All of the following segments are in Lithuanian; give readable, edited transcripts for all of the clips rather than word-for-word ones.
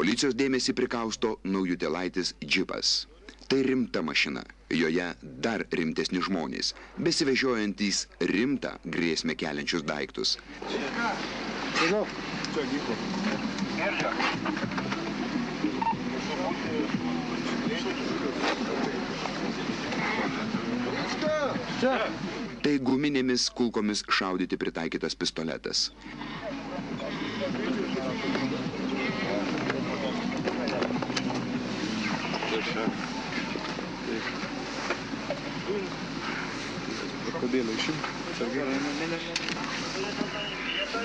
Policijos dėmesį prikausto naujutėlaitis džipas. Tai rimta mašina. Joje dar rimtesni žmonės, besivežiojantys rimtą grėsmę keliančius daiktus. Tai guminėmis kulkomis šaudyti pritaikytas pistoletas.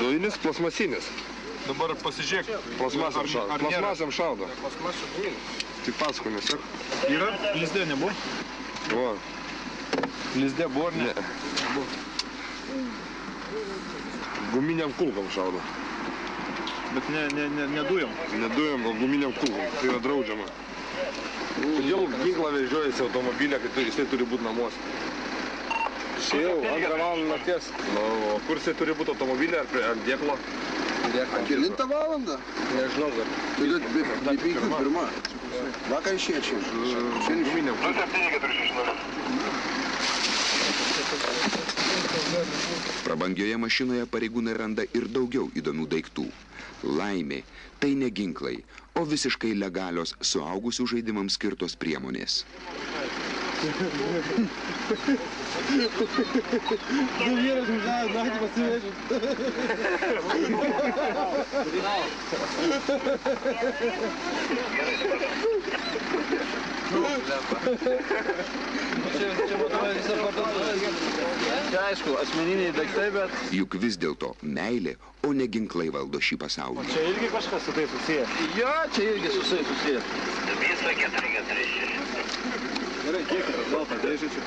Dujinis plasmasinis. Dabar pasižiūrėk. Plasmasiam šaudo. Tik pasakomis, ar? Yra? Lizdė nebuvo? O. Lizdė buvo, ar ne? Guminiam kulkom šaudo. Bet ne dujom. Ne dujom, o guminiam kulkom. Tai yra draudžiama. Kodėl ginklą vežiojasi automobilę, kai jisai turi būti namuose? Šėjau, 2 valandą nakties. O kur jisai turi būti automobilė ar dėklo? Kelintą valandą? Nežinau dar. Tai 51. Vakar išėčiau. Guminiam kulkom. Prabangioje mašinoje pareigūnai randa ir daugiau įdomių daiktų. Laimė, tai ne ginklai, o visiškai legalios suaugusių žaidimams skirtos priemonės. Čia aišku, asmeniniai daiktai, bet... Juk vis dėlto meilė, o ne ginklai valdo šį pasaulį. Čia irgi kažkas su tai susiję? Jo, čia irgi susiję. Gerai, kiek atgal tą dėžę čia?